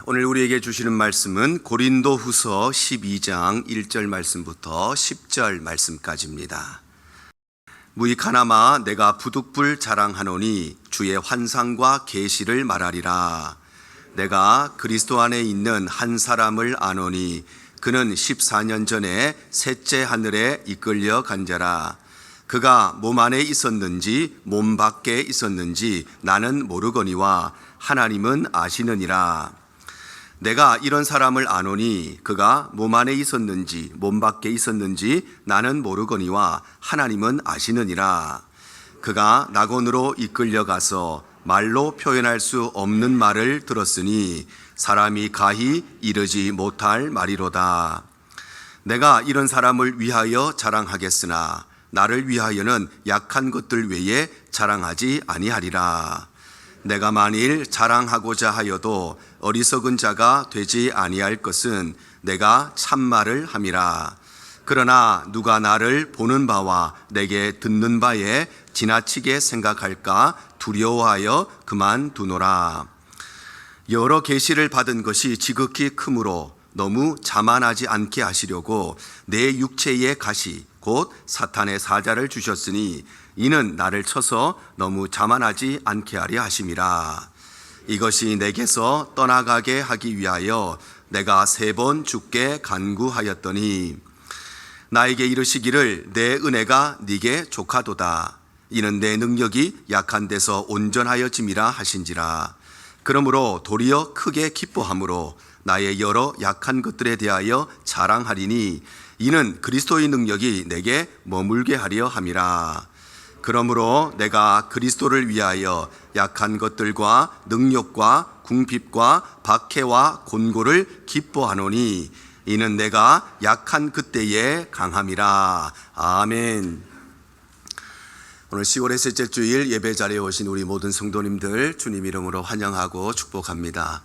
오늘 우리에게 주시는 말씀은 고린도후서 12장 1절 말씀부터 10절 말씀까지입니다. 무익하나마 내가 부득불 자랑하노니 주의 환상과 계시를 말하리라. 내가 그리스도 안에 있는 한 사람을 아노니 그는 14년 전에 셋째 하늘에 이끌려 간 자라. 그가 몸 안에 있었는지 몸 밖에 있었는지 나는 모르거니와 하나님은 아시느니라. 내가 이런 사람을 아노니 그가 몸 안에 있었는지 몸 밖에 있었는지 나는 모르거니와 하나님은 아시느니라. 그가 낙원으로 이끌려가서 말로 표현할 수 없는 말을 들었으니 사람이 가히 이르지 못할 말이로다. 내가 이런 사람을 위하여 자랑하겠으나 나를 위하여는 약한 것들 외에 자랑하지 아니하리라. 내가 만일 자랑하고자 하여도 어리석은 자가 되지 아니할 것은 내가 참말을 함이라. 그러나 누가 나를 보는 바와 내게 듣는 바에 지나치게 생각할까 두려워하여 그만두노라. 여러 계시를 받은 것이 지극히 크므로 너무 자만하지 않게 하시려고 내 육체의 가시 곧 사탄의 사자를 주셨으니 이는 나를 쳐서 너무 자만하지 않게 하려 하심이라. 이것이 내게서 떠나가게 하기 위하여 내가 3번 주께 간구하였더니 나에게 이르시기를 내 은혜가 네게 족하도다. 이는 내 능력이 약한 데서 온전하여짐이라 하신지라. 그러므로 도리어 크게 기뻐함으로 나의 여러 약한 것들에 대하여 자랑하리니 이는 그리스도의 능력이 내게 머물게 하려 함이라. 그러므로 내가 그리스도를 위하여 약한 것들과 능력과 궁핍과 박해와 곤고를 기뻐하노니 이는 내가 약한 그때에 강함이라. 아멘. 오늘 10월의 셋째 주일 예배 자리에 오신 우리 모든 성도님들 주님 이름으로 환영하고 축복합니다.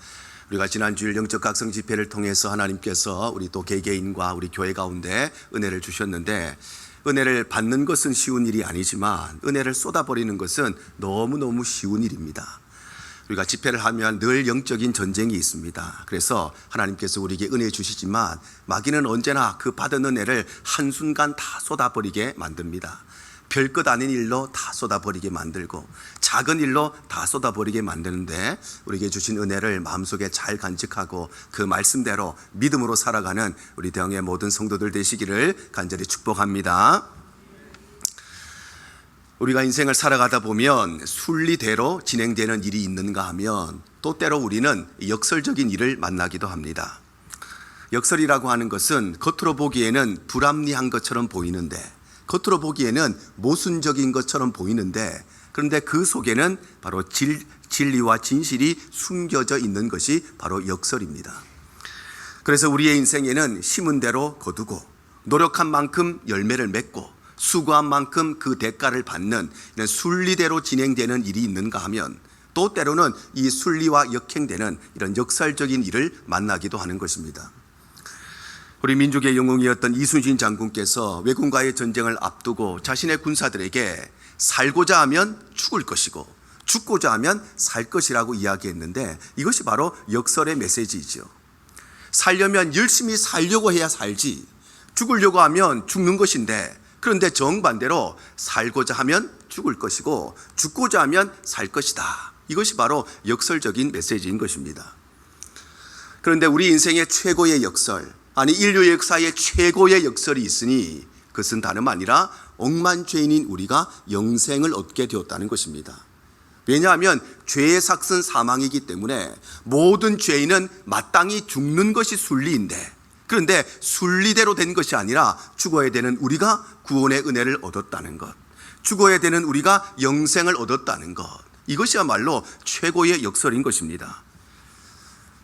우리가 지난 주일 영적 각성 집회를 통해서 하나님께서 우리 또 개개인과 우리 교회 가운데 은혜를 주셨는데, 은혜를 받는 것은 쉬운 일이 아니지만 은혜를 쏟아버리는 것은 너무너무 쉬운 일입니다. 우리가 집회를 하면 늘 영적인 전쟁이 있습니다. 그래서 하나님께서 우리에게 은혜 주시지만 마귀는 언제나 그 받은 은혜를 한순간 다 쏟아버리게 만듭니다. 별것 아닌 일로 다 쏟아버리게 만들고 작은 일로 다 쏟아버리게 만드는데, 우리에게 주신 은혜를 마음속에 잘 간직하고 그 말씀대로 믿음으로 살아가는 우리 대형의 모든 성도들 되시기를 간절히 축복합니다. 우리가 인생을 살아가다 보면 순리대로 진행되는 일이 있는가 하면 또 때로 우리는 역설적인 일을 만나기도 합니다. 역설이라고 하는 것은 겉으로 보기에는 불합리한 것처럼 보이는데, 겉으로 보기에는 모순적인 것처럼 보이는데, 그런데 그 속에는 바로 진리와 진실이 숨겨져 있는 것이 바로 역설입니다. 그래서 우리의 인생에는 심은 대로 거두고 노력한 만큼 열매를 맺고 수고한 만큼 그 대가를 받는 이런 순리대로 진행되는 일이 있는가 하면 또 때로는 이 순리와 역행되는 이런 역설적인 일을 만나기도 하는 것입니다. 우리 민족의 영웅이었던 이순신 장군께서 왜군과의 전쟁을 앞두고 자신의 군사들에게 살고자 하면 죽을 것이고 죽고자 하면 살 것이라고 이야기했는데, 이것이 바로 역설의 메시지이죠. 살려면 열심히 살려고 해야 살지, 죽으려고 하면 죽는 것인데, 그런데 정반대로 살고자 하면 죽을 것이고 죽고자 하면 살 것이다. 이것이 바로 역설적인 메시지인 것입니다. 그런데 우리 인생의 최고의 역설, 아니 인류의 역사의 최고의 역설이 있으니 그것은 다름 아니라 억만 죄인인 우리가 영생을 얻게 되었다는 것입니다. 왜냐하면 죄의 삭은 사망이기 때문에 모든 죄인은 마땅히 죽는 것이 순리인데, 그런데 순리대로 된 것이 아니라 죽어야 되는 우리가 구원의 은혜를 얻었다는 것, 죽어야 되는 우리가 영생을 얻었다는 것, 이것이야말로 최고의 역설인 것입니다.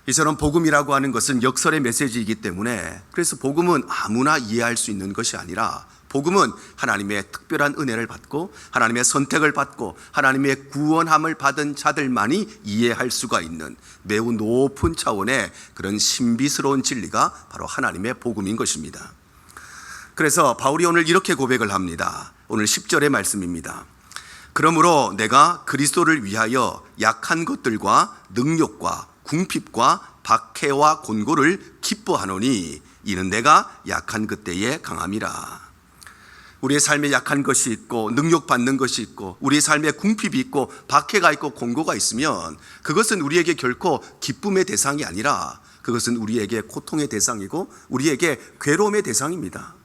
이처럼 복음이라고 하는 것은 역설의 메시지이기 때문에, 그래서 복음은 아무나 이해할 수 있는 것이 아니라 복음은 하나님의 특별한 은혜를 받고 하나님의 선택을 받고 하나님의 구원함을 받은 자들만이 이해할 수가 있는 매우 높은 차원의 그런 신비스러운 진리가 바로 하나님의 복음인 것입니다. 그래서 바울이 오늘 이렇게 고백을 합니다. 오늘 10절의 말씀입니다. 그러므로 내가 그리스도를 위하여 약한 것들과 능력과 궁핍과 박해와 곤고를 기뻐하노니 이는 내가 약한 그때에 강함이라. 우리의 삶에 약한 것이 있고 능욕받는 것이 있고 우리의 삶에 궁핍이 있고 박해가 있고 곤고가 있으면 그것은 우리에게 결코 기쁨의 대상이 아니라 그것은 우리에게 고통의 대상이고 우리에게 괴로움의 대상입니다.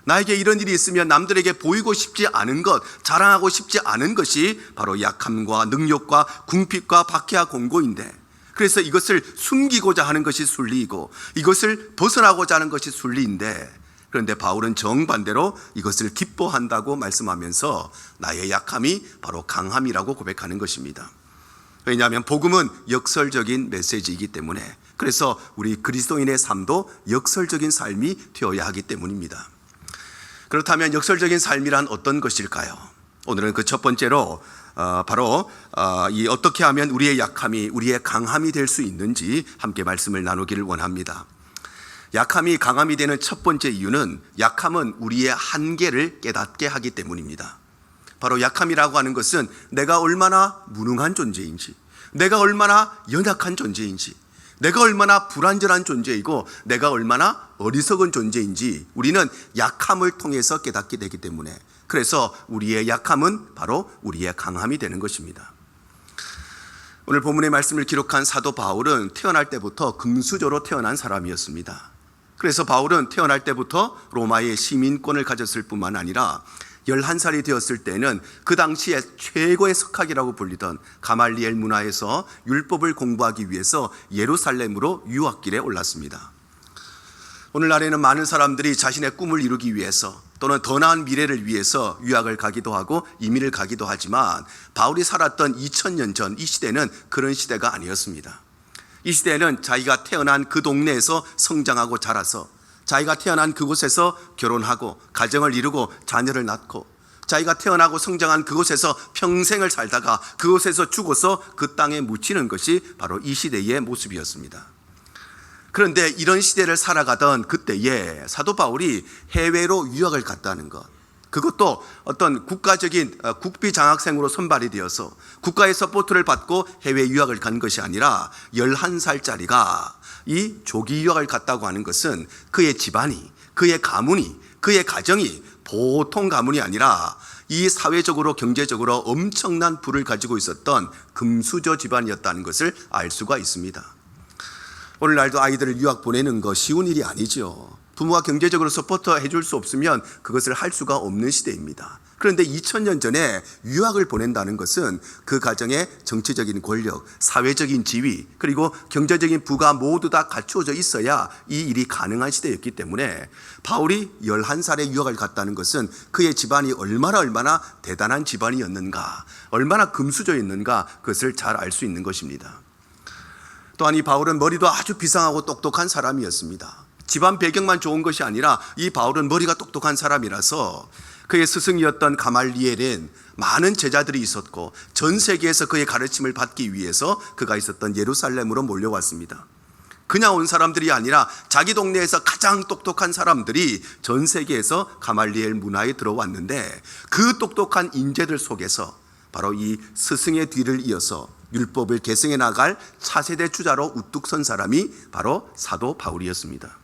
나에게 이런 일이 있으면 남들에게 보이고 싶지 않은 것, 자랑하고 싶지 않은 것이 바로 약함과 능욕과 궁핍과 박해와 곤고인데, 그래서 이것을 숨기고자 하는 것이 순리이고 이것을 벗어나고자 하는 것이 순리인데, 그런데 바울은 정반대로 이것을 기뻐한다고 말씀하면서 나의 약함이 바로 강함이라고 고백하는 것입니다. 왜냐하면 복음은 역설적인 메시지이기 때문에, 그래서 우리 그리스도인의 삶도 역설적인 삶이 되어야 하기 때문입니다. 그렇다면 역설적인 삶이란 어떤 것일까요? 오늘은 그 첫 번째로 바로 이 어떻게 하면 우리의 약함이 우리의 강함이 될 수 있는지 함께 말씀을 나누기를 원합니다. 약함이 강함이 되는 첫 번째 이유는 약함은 우리의 한계를 깨닫게 하기 때문입니다. 바로 약함이라고 하는 것은 내가 얼마나 무능한 존재인지, 내가 얼마나 연약한 존재인지, 내가 얼마나 불완전한 존재이고 내가 얼마나 어리석은 존재인지 우리는 약함을 통해서 깨닫게 되기 때문에, 그래서 우리의 약함은 바로 우리의 강함이 되는 것입니다. 오늘 본문의 말씀을 기록한 사도 바울은 태어날 때부터 금수저로 태어난 사람이었습니다. 그래서 바울은 태어날 때부터 로마의 시민권을 가졌을 뿐만 아니라 11살이 되었을 때는 그 당시에 최고의 석학이라고 불리던 가말리엘 문화에서 율법을 공부하기 위해서 예루살렘으로 유학길에 올랐습니다. 오늘날에는 많은 사람들이 자신의 꿈을 이루기 위해서 또는 더 나은 미래를 위해서 유학을 가기도 하고 이민을 가기도 하지만 바울이 살았던 2000년 전 이 시대는 그런 시대가 아니었습니다. 이 시대에는 자기가 태어난 그 동네에서 성장하고 자라서 자기가 태어난 그곳에서 결혼하고 가정을 이루고 자녀를 낳고 자기가 태어나고 성장한 그곳에서 평생을 살다가 그곳에서 죽어서 그 땅에 묻히는 것이 바로 이 시대의 모습이었습니다. 그런데 이런 시대를 살아가던 그때에 사도 바울이 해외로 유학을 갔다는 것, 그것도 어떤 국가적인 국비 장학생으로 선발이 되어서 국가의 서포트를 받고 해외 유학을 간 것이 아니라 11살짜리가 이 조기 유학을 갔다고 하는 것은 그의 집안이, 그의 가문이, 그의 가정이 보통 가문이 아니라 이 사회적으로 경제적으로 엄청난 부를 가지고 있었던 금수저 집안이었다는 것을 알 수가 있습니다. 오늘날도 아이들을 유학 보내는 거 쉬운 일이 아니죠. 부모가 경제적으로 서포트 해줄 수 없으면 그것을 할 수가 없는 시대입니다. 그런데 2000년 전에 유학을 보낸다는 것은 그 가정의 정치적인 권력, 사회적인 지위, 그리고 경제적인 부가 모두 다 갖추어져 있어야 이 일이 가능한 시대였기 때문에 바울이 11살에 유학을 갔다는 것은 그의 집안이 얼마나 대단한 집안이었는가, 얼마나 금수저였는가, 그것을 잘 알 수 있는 것입니다. 또한 이 바울은 머리도 아주 비상하고 똑똑한 사람이었습니다. 집안 배경만 좋은 것이 아니라 이 바울은 머리가 똑똑한 사람이라서 그의 스승이었던 가말리엘은 많은 제자들이 있었고 전 세계에서 그의 가르침을 받기 위해서 그가 있었던 예루살렘으로 몰려왔습니다. 그냥 온 사람들이 아니라 자기 동네에서 가장 똑똑한 사람들이 전 세계에서 가말리엘 문화에 들어왔는데 그 똑똑한 인재들 속에서 바로 이 스승의 뒤를 이어서 율법을 계승해 나갈 차세대 주자로 우뚝 선 사람이 바로 사도 바울이었습니다.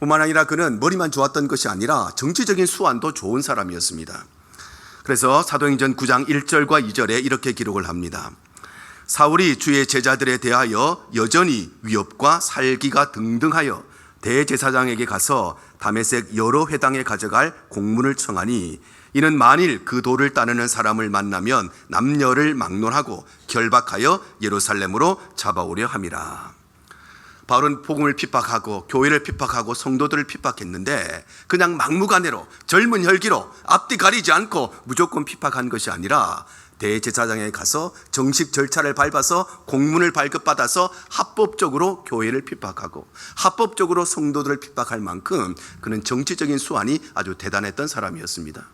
뿐만 아니라 그는 머리만 좋았던 것이 아니라 정치적인 수완도 좋은 사람이었습니다. 그래서 사도행전 9장 1절과 2절에 이렇게 기록을 합니다. 사울이 주의 제자들에 대하여 여전히 위협과 살기가 등등하여 대제사장에게 가서 다메섹 여러 회당에 가져갈 공문을 청하니 이는 만일 그 도를 따르는 사람을 만나면 남녀를 막론하고 결박하여 예루살렘으로 잡아오려 함이라. 바울은 복음을 핍박하고 교회를 핍박하고 성도들을 핍박했는데 그냥 막무가내로 젊은 혈기로 앞뒤 가리지 않고 무조건 핍박한 것이 아니라 대제사장에 가서 정식 절차를 밟아서 공문을 발급받아서 합법적으로 교회를 핍박하고 합법적으로 성도들을 핍박할 만큼 그는 정치적인 수완이 아주 대단했던 사람이었습니다.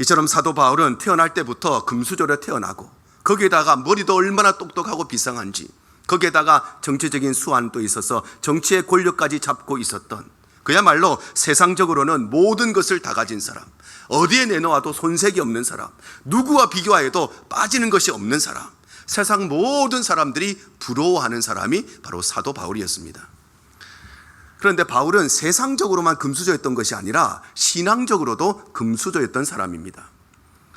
이처럼 사도 바울은 태어날 때부터 금수저로 태어나고 거기에다가 머리도 얼마나 똑똑하고 비상한지 거기에다가 정치적인 수완도 있어서 정치의 권력까지 잡고 있었던 그야말로 세상적으로는 모든 것을 다 가진 사람, 어디에 내놓아도 손색이 없는 사람, 누구와 비교하여도 빠지는 것이 없는 사람, 세상 모든 사람들이 부러워하는 사람이 바로 사도 바울이었습니다. 그런데 바울은 세상적으로만 금수저였던 것이 아니라 신앙적으로도 금수저였던 사람입니다.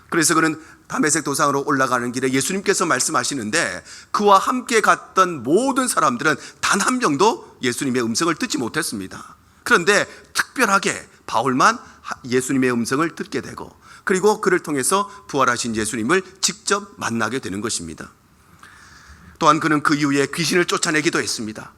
그래서 그는 다메섹 도상으로 올라가는 길에 예수님께서 말씀하시는데 그와 함께 갔던 모든 사람들은 단 한 명도 예수님의 음성을 듣지 못했습니다. 그런데 특별하게 바울만 예수님의 음성을 듣게 되고 그리고 그를 통해서 부활하신 예수님을 직접 만나게 되는 것입니다. 또한 그는 그 이후에 귀신을 쫓아내기도 했습니다.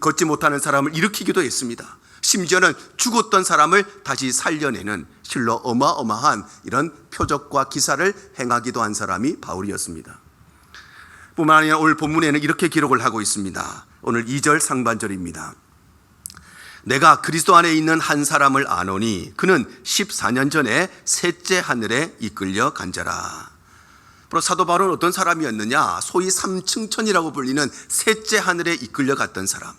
걷지 못하는 사람을 일으키기도 했습니다. 심지어는 죽었던 사람을 다시 살려내는 실로 어마어마한 이런 표적과 기사를 행하기도 한 사람이 바울이었습니다. 뿐만 아니라 오늘 본문에는 이렇게 기록을 하고 있습니다. 오늘 2절 상반절입니다. 내가 그리스도 안에 있는 한 사람을 아노니 그는 14년 전에 셋째 하늘에 이끌려 간자라. 바로 사도 바울은 어떤 사람이었느냐? 소위 삼층천이라고 불리는 셋째 하늘에 이끌려 갔던 사람.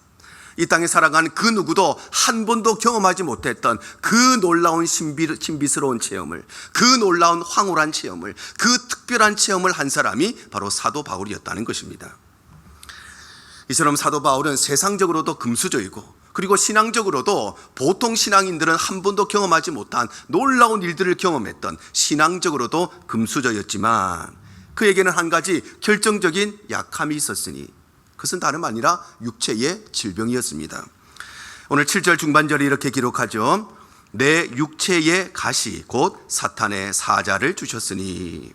이 땅에 살아간 그 누구도 한 번도 경험하지 못했던 그 놀라운 신비스러운 체험을, 그 놀라운 황홀한 체험을, 그 특별한 체험을 한 사람이 바로 사도 바울이었다는 것입니다. 이처럼 사도 바울은 세상적으로도 금수저이고 그리고 신앙적으로도 보통 신앙인들은 한 번도 경험하지 못한 놀라운 일들을 경험했던 신앙적으로도 금수저였지만 그에게는 한 가지 결정적인 약함이 있었으니 그것은 다름 아니라 육체의 질병이었습니다. 오늘 7절 중반절이 이렇게 기록하죠. 내 육체의 가시 곧 사탄의 사자를 주셨으니.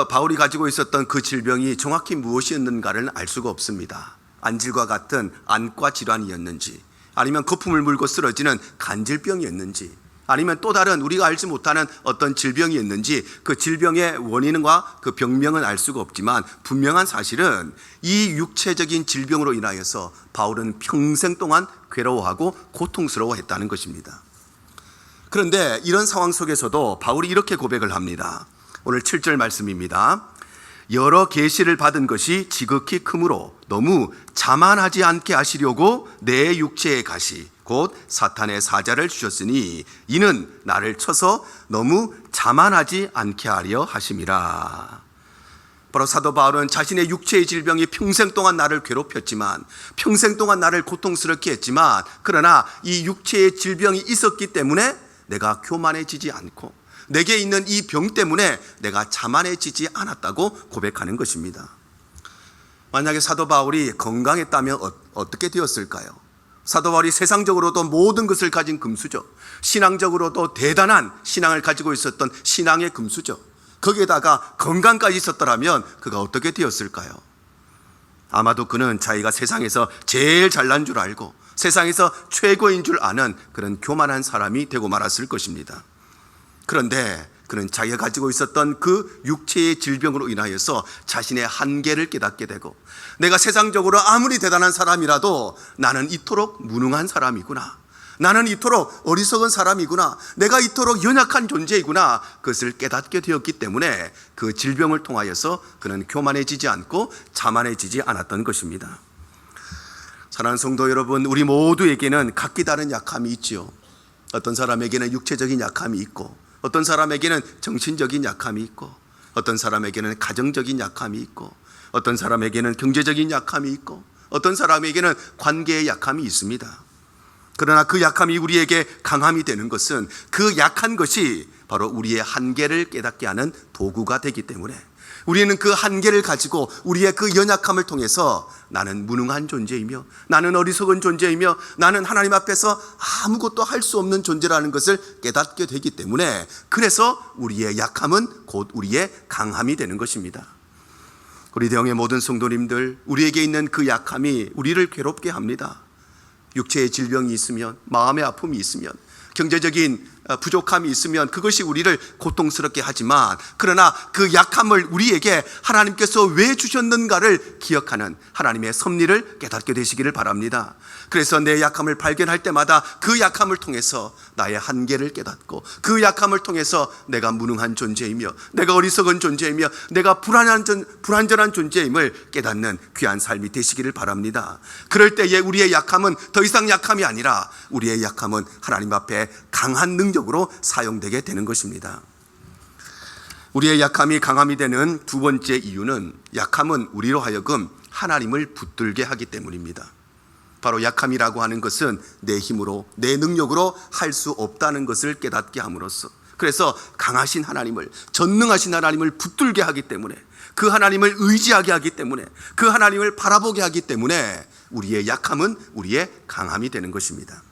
바울이 가지고 있었던 그 질병이 정확히 무엇이었는가를 알 수가 없습니다. 안질과 같은 안과 질환이었는지 아니면 거품을 물고 쓰러지는 간질병이었는지 아니면 또 다른 우리가 알지 못하는 어떤 질병이었는지 그 질병의 원인과 그 병명은 알 수가 없지만 분명한 사실은 이 육체적인 질병으로 인하여서 바울은 평생 동안 괴로워하고 고통스러워했다는 것입니다. 그런데 이런 상황 속에서도 바울이 이렇게 고백을 합니다. 오늘 7절 말씀입니다. 여러 계시를 받은 것이 지극히 크므로 너무 자만하지 않게 하시려고 내 육체의 가시 곧 사탄의 사자를 주셨으니 이는 나를 쳐서 너무 자만하지 않게 하려 하심이라. 바로 사도 바울은 자신의 육체의 질병이 평생 동안 나를 괴롭혔지만 평생 동안 나를 고통스럽게 했지만 그러나 이 육체의 질병이 있었기 때문에 내가 교만해지지 않고 내게 있는 이 병 때문에 내가 자만해지지 않았다고 고백하는 것입니다. 만약에 사도 바울이 건강했다면 어떻게 되었을까요? 사도 바울이 세상적으로도 모든 것을 가진 금수저, 신앙적으로도 대단한 신앙을 가지고 있었던 신앙의 금수저, 거기에다가 건강까지 있었더라면 그가 어떻게 되었을까요? 아마도 그는 자기가 세상에서 제일 잘난 줄 알고 세상에서 최고인 줄 아는 그런 교만한 사람이 되고 말았을 것입니다. 그런데 그는 자기가 가지고 있었던 그 육체의 질병으로 인하여서 자신의 한계를 깨닫게 되고 내가 세상적으로 아무리 대단한 사람이라도 나는 이토록 무능한 사람이구나, 나는 이토록 어리석은 사람이구나, 내가 이토록 연약한 존재이구나, 그것을 깨닫게 되었기 때문에 그 질병을 통하여서 그는 교만해지지 않고 자만해지지 않았던 것입니다. 사랑하는 성도 여러분, 우리 모두에게는 각기 다른 약함이 있지요. 어떤 사람에게는 육체적인 약함이 있고 어떤 사람에게는 정신적인 약함이 있고 어떤 사람에게는 가정적인 약함이 있고 어떤 사람에게는 경제적인 약함이 있고 어떤 사람에게는 관계의 약함이 있습니다. 그러나 그 약함이 우리에게 강함이 되는 것은 그 약한 것이 바로 우리의 한계를 깨닫게 하는 도구가 되기 때문에 우리는 그 한계를 가지고 우리의 그 연약함을 통해서 나는 무능한 존재이며 나는 어리석은 존재이며 나는 하나님 앞에서 아무것도 할 수 없는 존재라는 것을 깨닫게 되기 때문에 그래서 우리의 약함은 곧 우리의 강함이 되는 것입니다. 우리 대형의 모든 성도님들, 우리에게 있는 그 약함이 우리를 괴롭게 합니다. 육체의 질병이 있으면, 마음의 아픔이 있으면, 경제적인 부족함이 있으면 그것이 우리를 고통스럽게 하지만 그러나 그 약함을 우리에게 하나님께서 왜 주셨는가를 기억하는 하나님의 섭리를 깨닫게 되시기를 바랍니다. 그래서 내 약함을 발견할 때마다 그 약함을 통해서 나의 한계를 깨닫고 그 약함을 통해서 내가 무능한 존재이며 내가 어리석은 존재이며 내가 불완전한 존재임을 깨닫는 귀한 삶이 되시기를 바랍니다. 그럴 때에 우리의 약함은 더 이상 약함이 아니라 우리의 약함은 하나님 앞에 강한 능력으로 사용되게 되는 것입니다. 우리의 약함이 강함이 되는 두 번째 이유는 약함은 우리로 하여금 하나님을 붙들게 하기 때문입니다. 바로 약함이라고 하는 것은 내 힘으로, 내 능력으로 할 수 없다는 것을 깨닫게 함으로써, 그래서 강하신 하나님을, 전능하신 하나님을 붙들게 하기 때문에, 그 하나님을 의지하게 하기 때문에, 그 하나님을 바라보게 하기 때문에 우리의 약함은 우리의 강함이 되는 것입니다.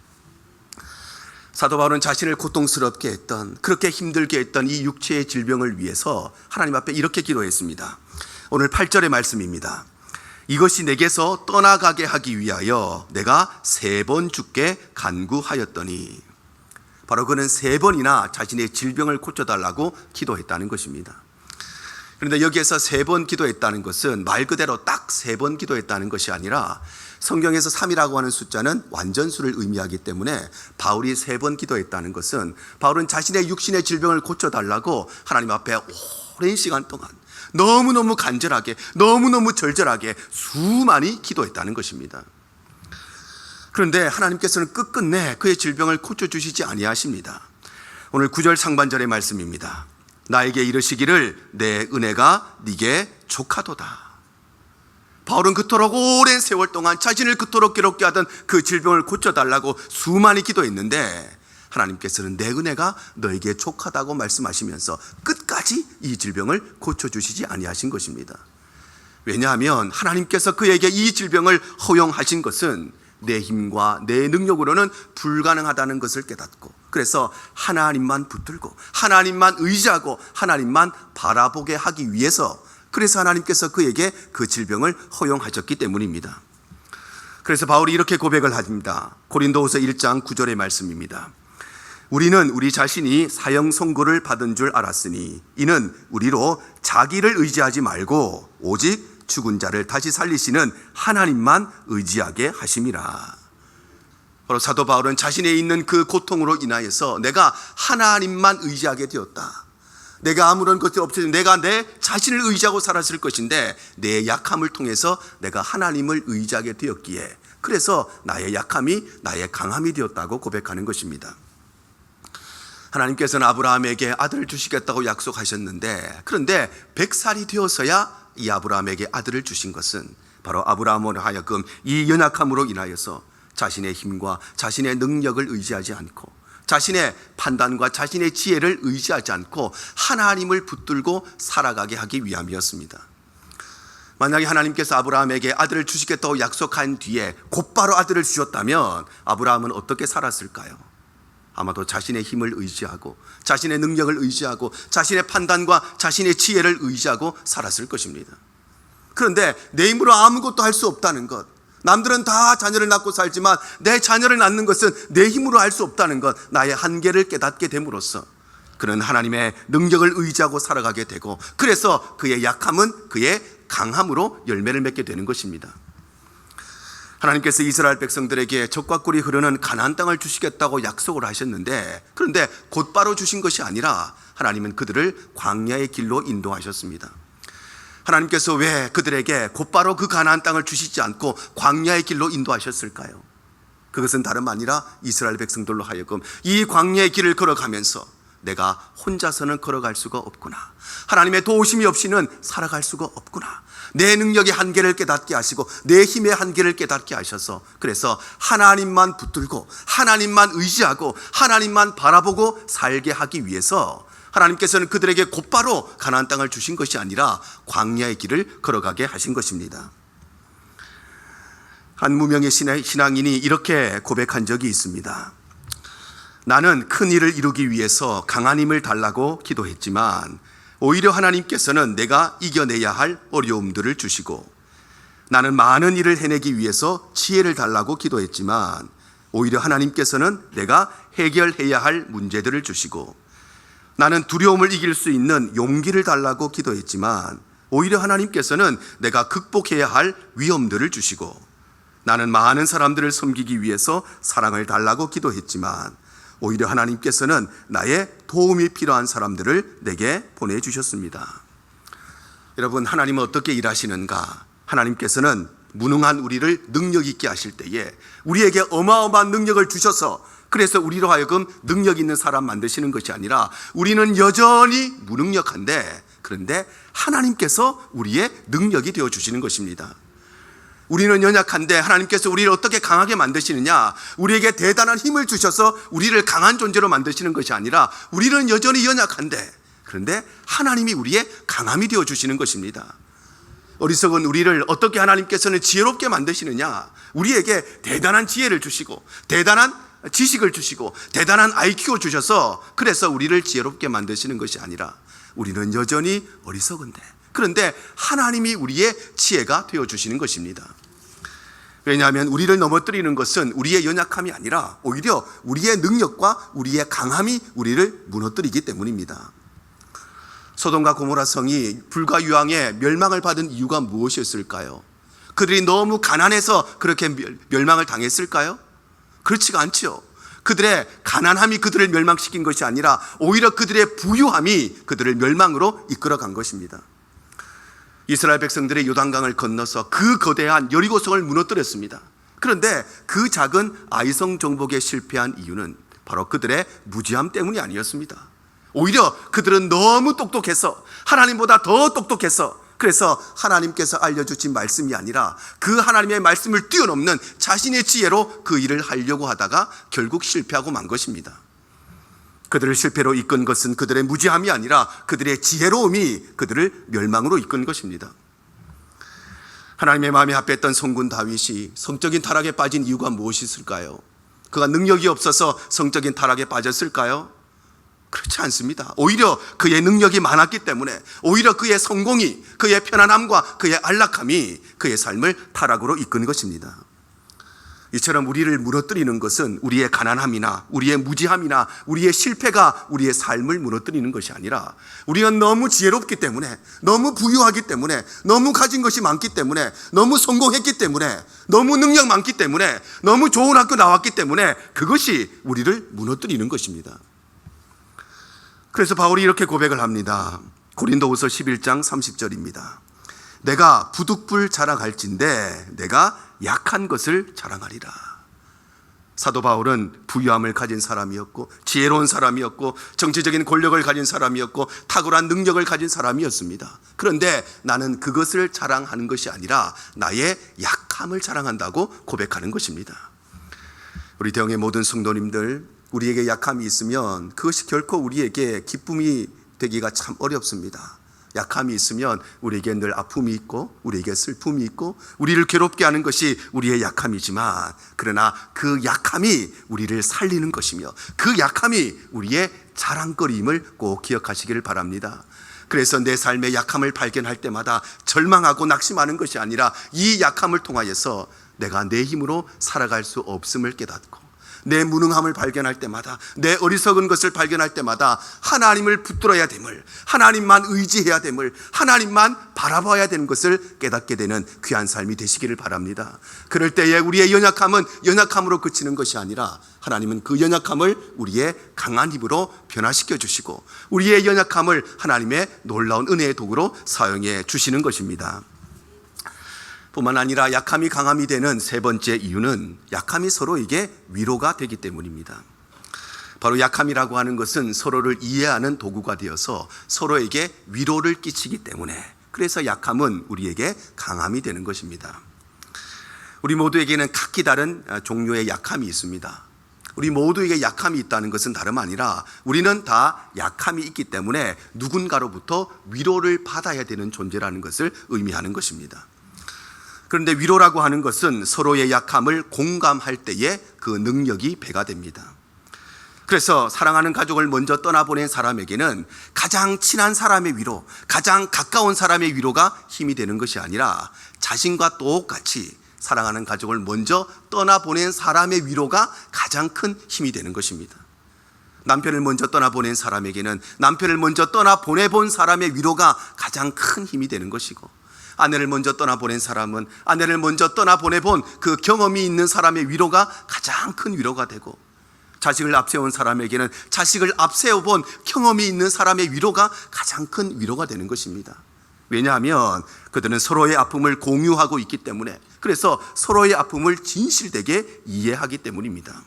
사도 바울은 자신을 고통스럽게 했던, 그렇게 힘들게 했던 이 육체의 질병을 위해서 하나님 앞에 이렇게 기도했습니다. 오늘 8절의 말씀입니다. 이것이 내게서 떠나가게 하기 위하여 내가 3번 주께 간구하였더니, 바로 그는 3번이나 자신의 질병을 고쳐달라고 기도했다는 것입니다. 그런데 여기에서 3번 기도했다는 것은 말 그대로 딱 3번 기도했다는 것이 아니라, 성경에서 3이라고 하는 숫자는 완전수를 의미하기 때문에 바울이 3번 기도했다는 것은, 바울은 자신의 육신의 질병을 고쳐달라고 하나님 앞에 오랜 시간 동안 너무너무 간절하게, 너무너무 절절하게 수많이 기도했다는 것입니다. 그런데 하나님께서는 끝끝내 그의 질병을 고쳐주시지 아니하십니다. 오늘 9절 상반절의 말씀입니다. 나에게 이르시기를 내 은혜가 네게 족하도다. 바울은 그토록 오랜 세월 동안 자신을 그토록 괴롭게 하던 그 질병을 고쳐달라고 수많이 기도했는데, 하나님께서는 내 은혜가 너에게 족하다고 말씀하시면서 끝까지 이 질병을 고쳐주시지 아니하신 것입니다. 왜냐하면 하나님께서 그에게 이 질병을 허용하신 것은 내 힘과 내 능력으로는 불가능하다는 것을 깨닫고, 그래서 하나님만 붙들고 하나님만 의지하고 하나님만 바라보게 하기 위해서, 그래서 하나님께서 그에게 그 질병을 허용하셨기 때문입니다. 그래서 바울이 이렇게 고백을 합니다. 고린도후서 1장 9절의 말씀입니다. 우리는 우리 자신이 사형 선고를 받은 줄 알았으니 이는 우리로 자기를 의지하지 말고 오직 죽은 자를 다시 살리시는 하나님만 의지하게 하심이라. 바로 사도 바울은 자신에 있는 그 고통으로 인하여서 내가 하나님만 의지하게 되었다. 내가 아무런 것이 없어도 내가 내 자신을 의지하고 살았을 것인데, 내 약함을 통해서 내가 하나님을 의지하게 되었기에, 그래서 나의 약함이 나의 강함이 되었다고 고백하는 것입니다. 하나님께서는 아브라함에게 아들을 주시겠다고 약속하셨는데, 그런데 100살이 되어서야 이 아브라함에게 아들을 주신 것은 바로 아브라함으로 하여금 이 연약함으로 인하여서 자신의 힘과 자신의 능력을 의지하지 않고, 자신의 판단과 자신의 지혜를 의지하지 않고 하나님을 붙들고 살아가게 하기 위함이었습니다. 만약에 하나님께서 아브라함에게 아들을 주시겠다고 약속한 뒤에 곧바로 아들을 주셨다면 아브라함은 어떻게 살았을까요? 아마도 자신의 힘을 의지하고 자신의 능력을 의지하고 자신의 판단과 자신의 지혜를 의지하고 살았을 것입니다. 그런데 내 힘으로 아무것도 할 수 없다는 것, 남들은 다 자녀를 낳고 살지만 내 자녀를 낳는 것은 내 힘으로 할 수 없다는 것, 나의 한계를 깨닫게 됨으로써 그는 하나님의 능력을 의지하고 살아가게 되고, 그래서 그의 약함은 그의 강함으로 열매를 맺게 되는 것입니다. 하나님께서 이스라엘 백성들에게 젖과 꿀이 흐르는 가나안 땅을 주시겠다고 약속을 하셨는데, 그런데 곧바로 주신 것이 아니라 하나님은 그들을 광야의 길로 인도하셨습니다. 하나님께서 왜 그들에게 곧바로 그 가나안 땅을 주시지 않고 광야의 길로 인도하셨을까요? 그것은 다름 아니라 이스라엘 백성들로 하여금 이 광야의 길을 걸어가면서 내가 혼자서는 걸어갈 수가 없구나, 하나님의 도우심이 없이는 살아갈 수가 없구나, 내 능력의 한계를 깨닫게 하시고 내 힘의 한계를 깨닫게 하셔서, 그래서 하나님만 붙들고 하나님만 의지하고 하나님만 바라보고 살게 하기 위해서 하나님께서는 그들에게 곧바로 가나안 땅을 주신 것이 아니라 광야의 길을 걸어가게 하신 것입니다. 한 무명의 신앙인이 이렇게 고백한 적이 있습니다. 나는 큰 일을 이루기 위해서 강한 힘을 달라고 기도했지만 오히려 하나님께서는 내가 이겨내야 할 어려움들을 주시고, 나는 많은 일을 해내기 위해서 지혜를 달라고 기도했지만 오히려 하나님께서는 내가 해결해야 할 문제들을 주시고, 나는 두려움을 이길 수 있는 용기를 달라고 기도했지만 오히려 하나님께서는 내가 극복해야 할 위험들을 주시고, 나는 많은 사람들을 섬기기 위해서 사랑을 달라고 기도했지만 오히려 하나님께서는 나의 도움이 필요한 사람들을 내게 보내주셨습니다. 여러분, 하나님은 어떻게 일하시는가? 하나님께서는 무능한 우리를 능력 있게 하실 때에 우리에게 어마어마한 능력을 주셔서 그래서 우리로 하여금 능력 있는 사람 만드시는 것이 아니라 우리는 여전히 무능력한데, 그런데 하나님께서 우리의 능력이 되어 주시는 것입니다. 우리는 연약한데 하나님께서 우리를 어떻게 강하게 만드시느냐? 우리에게 대단한 힘을 주셔서 우리를 강한 존재로 만드시는 것이 아니라 우리는 여전히 연약한데, 그런데 하나님이 우리의 강함이 되어 주시는 것입니다. 어리석은 우리를 어떻게 하나님께서는 지혜롭게 만드시느냐? 우리에게 대단한 지혜를 주시고 대단한 지식을 주시고 대단한 IQ 주셔서, 그래서 우리를 지혜롭게 만드시는 것이 아니라 우리는 여전히 어리석은데, 그런데 하나님이 우리의 지혜가 되어 주시는 것입니다. 왜냐하면 우리를 넘어뜨리는 것은 우리의 연약함이 아니라 오히려 우리의 능력과 우리의 강함이 우리를 무너뜨리기 때문입니다. 소돔과 고모라 성이 불과 유황에 멸망을 받은 이유가 무엇이었을까요? 그들이 너무 가난해서 그렇게 멸망을 당했을까요? 그렇지가 않지요. 그들의 가난함이 그들을 멸망시킨 것이 아니라 오히려 그들의 부유함이 그들을 멸망으로 이끌어간 것입니다. 이스라엘 백성들의 요단강을 건너서 그 거대한 여리고성을 무너뜨렸습니다. 그런데 그 작은 아이성 정복에 실패한 이유는 바로 그들의 무지함 때문이 아니었습니다. 오히려 그들은 너무 똑똑해서, 하나님보다 더 똑똑해서, 그래서 하나님께서 알려주신 말씀이 아니라 그 하나님의 말씀을 뛰어넘는 자신의 지혜로 그 일을 하려고 하다가 결국 실패하고 만 것입니다. 그들을 실패로 이끈 것은 그들의 무지함이 아니라 그들의 지혜로움이 그들을 멸망으로 이끈 것입니다. 하나님의 마음에 합했던 성군 다윗이 성적인 타락에 빠진 이유가 무엇이 있을까요? 그가 능력이 없어서 성적인 타락에 빠졌을까요? 그렇지 않습니다. 오히려 그의 능력이 많았기 때문에, 오히려 그의 성공이, 그의 편안함과 그의 안락함이 그의 삶을 타락으로 이끈 것입니다. 이처럼 우리를 무너뜨리는 것은 우리의 가난함이나 우리의 무지함이나 우리의 실패가 우리의 삶을 무너뜨리는 것이 아니라 우리는 너무 지혜롭기 때문에, 너무 부유하기 때문에, 너무 가진 것이 많기 때문에, 너무 성공했기 때문에, 너무 능력 많기 때문에, 너무 좋은 학교 나왔기 때문에 그것이 우리를 무너뜨리는 것입니다. 그래서 바울이 이렇게 고백을 합니다. 고린도후서 11장 30절입니다. 내가 부득불 자랑할진대 내가 약한 것을 자랑하리라. 사도 바울은 부유함을 가진 사람이었고 지혜로운 사람이었고 정치적인 권력을 가진 사람이었고 탁월한 능력을 가진 사람이었습니다. 그런데 나는 그것을 자랑하는 것이 아니라 나의 약함을 자랑한다고 고백하는 것입니다. 우리 대형의 모든 성도님들, 우리에게 약함이 있으면 그것이 결코 우리에게 기쁨이 되기가 참 어렵습니다. 약함이 있으면 우리에게 늘 아픔이 있고 우리에게 슬픔이 있고 우리를 괴롭게 하는 것이 우리의 약함이지만, 그러나 그 약함이 우리를 살리는 것이며 그 약함이 우리의 자랑거리임을 꼭 기억하시기를 바랍니다. 그래서 내 삶의 약함을 발견할 때마다 절망하고 낙심하는 것이 아니라 이 약함을 통하여서 내가 내 힘으로 살아갈 수 없음을 깨닫고, 내 무능함을 발견할 때마다, 내 어리석은 것을 발견할 때마다 하나님을 붙들어야 됨을, 하나님만 의지해야 됨을, 하나님만 바라봐야 되는 것을 깨닫게 되는 귀한 삶이 되시기를 바랍니다. 그럴 때에 우리의 연약함은 연약함으로 그치는 것이 아니라 하나님은 그 연약함을 우리의 강한 힘으로 변화시켜 주시고 우리의 연약함을 하나님의 놀라운 은혜의 도구로 사용해 주시는 것입니다. 뿐만 아니라 약함이 강함이 되는 세 번째 이유는 약함이 서로에게 위로가 되기 때문입니다. 바로 약함이라고 하는 것은 서로를 이해하는 도구가 되어서 서로에게 위로를 끼치기 때문에, 그래서 약함은 우리에게 강함이 되는 것입니다. 우리 모두에게는 각기 다른 종류의 약함이 있습니다. 우리 모두에게 약함이 있다는 것은 다름 아니라 우리는 다 약함이 있기 때문에 누군가로부터 위로를 받아야 되는 존재라는 것을 의미하는 것입니다. 그런데 위로라고 하는 것은 서로의 약함을 공감할 때에 그 능력이 배가 됩니다. 그래서 사랑하는 가족을 먼저 떠나보낸 사람에게는 가장 친한 사람의 위로, 가장 가까운 사람의 위로가 힘이 되는 것이 아니라 자신과 똑같이 사랑하는 가족을 먼저 떠나보낸 사람의 위로가 가장 큰 힘이 되는 것입니다. 남편을 먼저 떠나보낸 사람에게는 남편을 먼저 떠나보내본 사람의 위로가 가장 큰 힘이 되는 것이고, 아내를 먼저 떠나보낸 사람은 아내를 먼저 떠나보내본 그 경험이 있는 사람의 위로가 가장 큰 위로가 되고, 자식을 앞세운 사람에게는 자식을 앞세워본 경험이 있는 사람의 위로가 가장 큰 위로가 되는 것입니다. 왜냐하면 그들은 서로의 아픔을 공유하고 있기 때문에, 그래서 서로의 아픔을 진실되게 이해하기 때문입니다.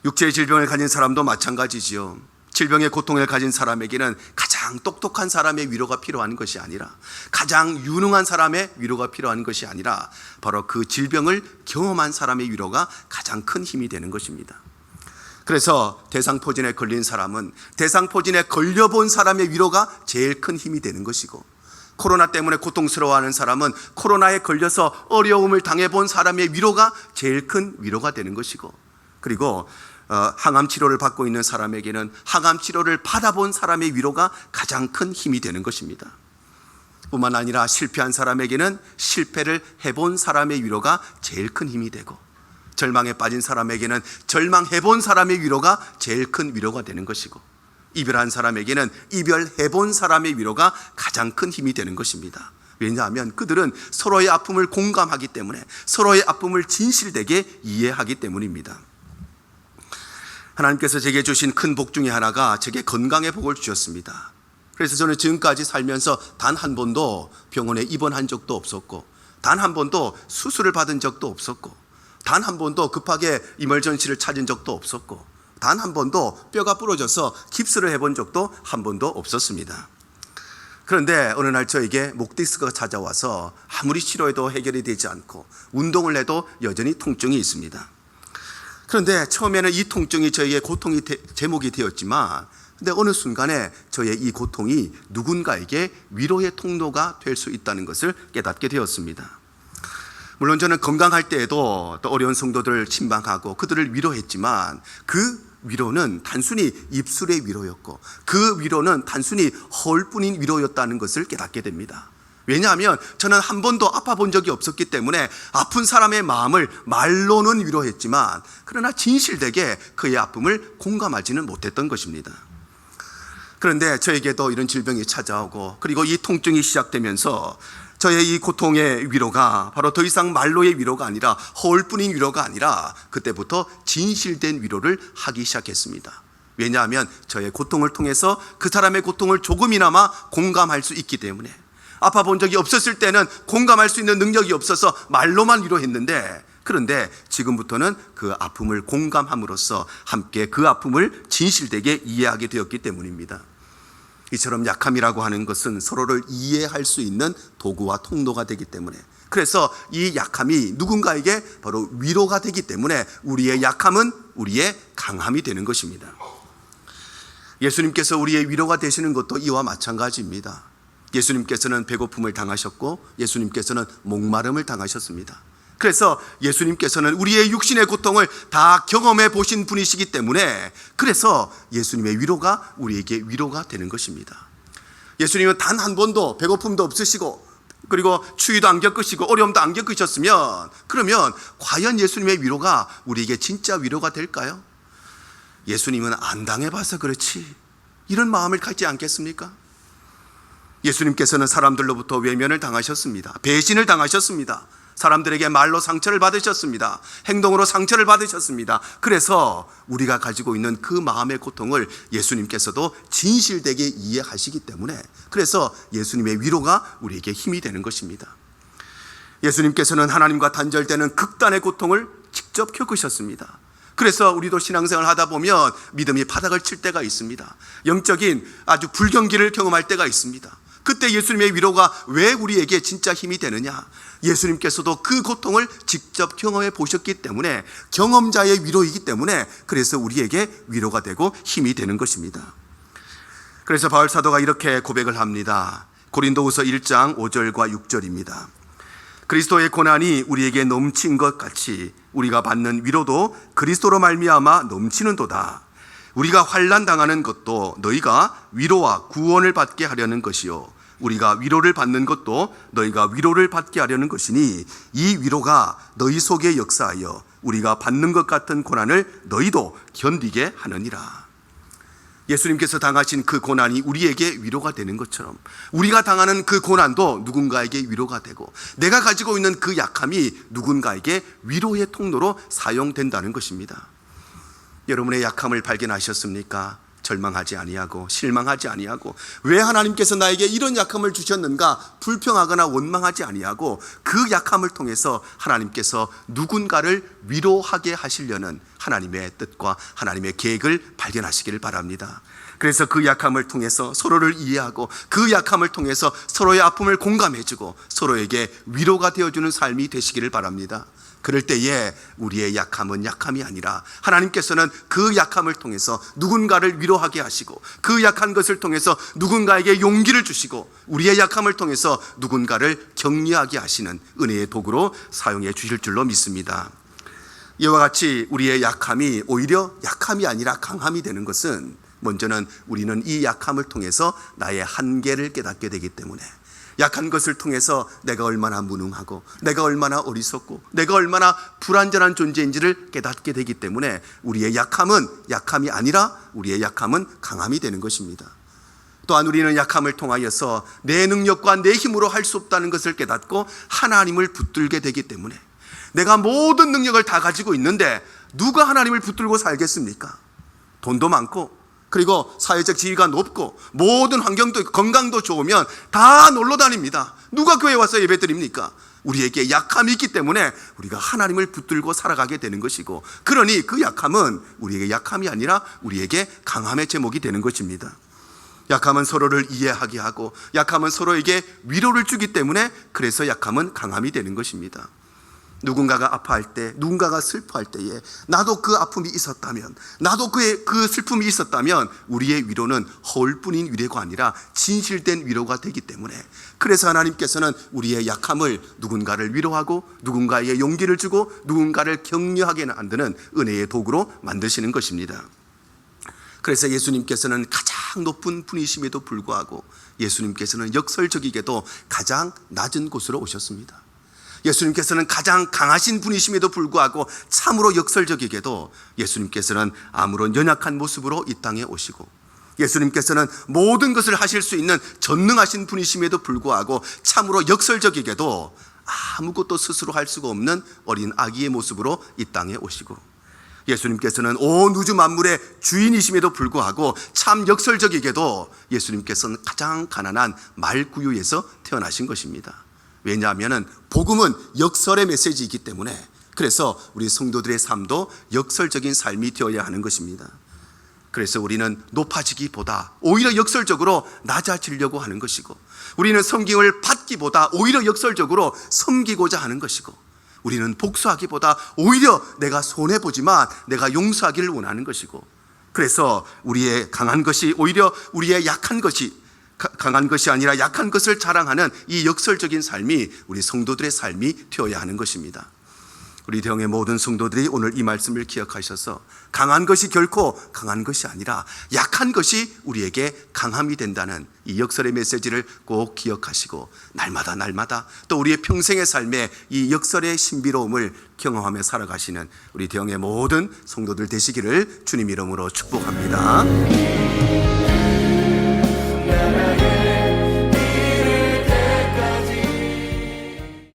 육체의 질병을 가진 사람도 마찬가지지요. 질병의 고통을 가진 사람에게는 가장 똑똑한 사람의 위로가 필요한 것이 아니라, 가장 유능한 사람의 위로가 필요한 것이 아니라, 바로 그 질병을 경험한 사람의 위로가 가장 큰 힘이 되는 것입니다. 그래서 대상포진에 걸린 사람은 대상포진에 걸려본 사람의 위로가 제일 큰 힘이 되는 것이고, 코로나 때문에 고통스러워하는 사람은 코로나에 걸려서 어려움을 당해본 사람의 위로가 제일 큰 위로가 되는 것이고, 그리고 항암 치료를 받고 있는 사람에게는 항암 치료를 받아본 사람의 위로가 가장 큰 힘이 되는 것입니다. 뿐만 아니라 실패한 사람에게는 실패를 해본 사람의 위로가 제일 큰 힘이 되고, 절망에 빠진 사람에게는 절망해본 사람의 위로가 제일 큰 위로가 되는 것이고, 이별한 사람에게는 이별해본 사람의 위로가 가장 큰 힘이 되는 것입니다. 왜냐하면 그들은 서로의 아픔을 공감하기 때문에, 서로의 아픔을 진실되게 이해하기 때문입니다. 하나님께서 제게 주신 큰 복 중에 하나가 제게 건강의 복을 주셨습니다. 그래서 저는 지금까지 살면서 단 한 번도 병원에 입원한 적도 없었고, 단 한 번도 수술을 받은 적도 없었고, 단 한 번도 급하게 이멀전시를 찾은 적도 없었고, 단 한 번도 뼈가 부러져서 깁스를 해본 적도 한 번도 없었습니다. 그런데 어느 날 저에게 목 디스크가 찾아와서 아무리 치료해도 해결이 되지 않고 운동을 해도 여전히 통증이 있습니다. 그런데 처음에는 이 통증이 저에게 고통이 제목이 되었지만, 근데 어느 순간에 저의 이 고통이 누군가에게 위로의 통로가 될 수 있다는 것을 깨닫게 되었습니다. 물론 저는 건강할 때에도 또 어려운 성도들을 침방하고 그들을 위로했지만, 그 위로는 단순히 입술의 위로였고, 그 위로는 단순히 허울뿐인 위로였다는 것을 깨닫게 됩니다. 왜냐하면 저는 한 번도 아파 본 적이 없었기 때문에 아픈 사람의 마음을 말로는 위로했지만, 그러나 진실되게 그의 아픔을 공감하지는 못했던 것입니다. 그런데 저에게도 이런 질병이 찾아오고, 그리고 이 통증이 시작되면서 저의 이 고통의 위로가 바로 더 이상 말로의 위로가 아니라, 허울뿐인 위로가 아니라, 그때부터 진실된 위로를 하기 시작했습니다. 왜냐하면 저의 고통을 통해서 그 사람의 고통을 조금이나마 공감할 수 있기 때문에. 아파 본 적이 없었을 때는 공감할 수 있는 능력이 없어서 말로만 위로했는데, 그런데 지금부터는 그 아픔을 공감함으로써 함께 그 아픔을 진실되게 이해하게 되었기 때문입니다. 이처럼 약함이라고 하는 것은 서로를 이해할 수 있는 도구와 통로가 되기 때문에, 그래서 이 약함이 누군가에게 바로 위로가 되기 때문에 우리의 약함은 우리의 강함이 되는 것입니다. 예수님께서 우리의 위로가 되시는 것도 이와 마찬가지입니다. 예수님께서는 배고픔을 당하셨고, 예수님께서는 목마름을 당하셨습니다. 그래서 예수님께서는 우리의 육신의 고통을 다 경험해 보신 분이시기 때문에, 그래서 예수님의 위로가 우리에게 위로가 되는 것입니다. 예수님은 단 한 번도 배고픔도 없으시고, 그리고 추위도 안 겪으시고 어려움도 안 겪으셨으면, 그러면 과연 예수님의 위로가 우리에게 진짜 위로가 될까요? 예수님은 안 당해봐서 그렇지, 이런 마음을 갖지 않겠습니까? 예수님께서는 사람들로부터 외면을 당하셨습니다. 배신을 당하셨습니다. 사람들에게 말로 상처를 받으셨습니다. 행동으로 상처를 받으셨습니다. 그래서 우리가 가지고 있는 그 마음의 고통을 예수님께서도 진실되게 이해하시기 때문에, 그래서 예수님의 위로가 우리에게 힘이 되는 것입니다. 예수님께서는 하나님과 단절되는 극단의 고통을 직접 겪으셨습니다. 그래서 우리도 신앙생활을 하다 보면 믿음이 바닥을 칠 때가 있습니다. 영적인 아주 불경기를 경험할 때가 있습니다. 그때 예수님의 위로가 왜 우리에게 진짜 힘이 되느냐? 예수님께서도 그 고통을 직접 경험해 보셨기 때문에, 경험자의 위로이기 때문에, 그래서 우리에게 위로가 되고 힘이 되는 것입니다. 그래서 바울 사도가 이렇게 고백을 합니다. 고린도후서 1장 5절과 6절입니다. 그리스도의 고난이 우리에게 넘친 것 같이 우리가 받는 위로도 그리스도로 말미암아 넘치는도다. 우리가 환난 당하는 것도 너희가 위로와 구원을 받게 하려는 것이요, 우리가 위로를 받는 것도 너희가 위로를 받게 하려는 것이니, 이 위로가 너희 속에 역사하여 우리가 받는 것 같은 고난을 너희도 견디게 하느니라. 예수님께서 당하신 그 고난이 우리에게 위로가 되는 것처럼, 우리가 당하는 그 고난도 누군가에게 위로가 되고, 내가 가지고 있는 그 약함이 누군가에게 위로의 통로로 사용된다는 것입니다. 여러분의 약함을 발견하셨습니까? 절망하지 아니하고 실망하지 아니하고 왜 하나님께서 나에게 이런 약함을 주셨는가 불평하거나 원망하지 아니하고 그 약함을 통해서 하나님께서 누군가를 위로하게 하시려는 하나님의 뜻과 하나님의 계획을 발견하시기를 바랍니다. 그래서 그 약함을 통해서 서로를 이해하고 그 약함을 통해서 서로의 아픔을 공감해주고 서로에게 위로가 되어주는 삶이 되시기를 바랍니다. 그럴 때에 우리의 약함은 약함이 아니라 하나님께서는 그 약함을 통해서 누군가를 위로하게 하시고 그 약한 것을 통해서 누군가에게 용기를 주시고 우리의 약함을 통해서 누군가를 격려하게 하시는 은혜의 도구로 사용해 주실 줄로 믿습니다. 이와 같이 우리의 약함이 오히려 약함이 아니라 강함이 되는 것은 먼저는 우리는 이 약함을 통해서 나의 한계를 깨닫게 되기 때문에 약한 것을 통해서 내가 얼마나 무능하고 내가 얼마나 어리석고 내가 얼마나 불완전한 존재인지를 깨닫게 되기 때문에 우리의 약함은 약함이 아니라 우리의 약함은 강함이 되는 것입니다. 또한 우리는 약함을 통하여서 내 능력과 내 힘으로 할 수 없다는 것을 깨닫고 하나님을 붙들게 되기 때문에 내가 모든 능력을 다 가지고 있는데 누가 하나님을 붙들고 살겠습니까? 돈도 많고 그리고 사회적 지위가 높고 모든 환경도 건강도 좋으면 다 놀러 다닙니다. 누가 교회에 와서 예배 드립니까? 우리에게 약함이 있기 때문에 우리가 하나님을 붙들고 살아가게 되는 것이고 그러니 그 약함은 우리에게 약함이 아니라 우리에게 강함의 제목이 되는 것입니다. 약함은 서로를 이해하게 하고 약함은 서로에게 위로를 주기 때문에 그래서 약함은 강함이 되는 것입니다. 누군가가 아파할 때, 누군가가 슬퍼할 때에 나도 그 아픔이 있었다면, 나도 그 슬픔이 있었다면 우리의 위로는 허울뿐인 위로가 아니라 진실된 위로가 되기 때문에 그래서 하나님께서는 우리의 약함을 누군가를 위로하고 누군가에게 용기를 주고 누군가를 격려하게 만드는 은혜의 도구로 만드시는 것입니다. 그래서 예수님께서는 가장 높은 분이심에도 불구하고 예수님께서는 역설적이게도 가장 낮은 곳으로 오셨습니다. 예수님께서는 가장 강하신 분이심에도 불구하고 참으로 역설적이게도 예수님께서는 아무런 연약한 모습으로 이 땅에 오시고 예수님께서는 모든 것을 하실 수 있는 전능하신 분이심에도 불구하고 참으로 역설적이게도 아무것도 스스로 할 수가 없는 어린 아기의 모습으로 이 땅에 오시고 예수님께서는 온 우주 만물의 주인이심에도 불구하고 참 역설적이게도 예수님께서는 가장 가난한 말구유에서 태어나신 것입니다. 왜냐하면 복음은 역설의 메시지이기 때문에 그래서 우리 성도들의 삶도 역설적인 삶이 되어야 하는 것입니다. 그래서 우리는 높아지기보다 오히려 역설적으로 낮아지려고 하는 것이고 우리는 섬김을 받기보다 오히려 역설적으로 섬기고자 하는 것이고 우리는 복수하기보다 오히려 내가 손해보지만 내가 용서하기를 원하는 것이고 그래서 우리의 강한 것이 오히려 우리의 약한 것이 강한 것이 아니라 약한 것을 자랑하는 이 역설적인 삶이 우리 성도들의 삶이 되어야 하는 것입니다. 우리 대형의 모든 성도들이 오늘 이 말씀을 기억하셔서 강한 것이 결코 강한 것이 아니라 약한 것이 우리에게 강함이 된다는 이 역설의 메시지를 꼭 기억하시고 날마다 또 우리의 평생의 삶에 이 역설의 신비로움을 경험하며 살아가시는 우리 대형의 모든 성도들 되시기를 주님 이름으로 축복합니다.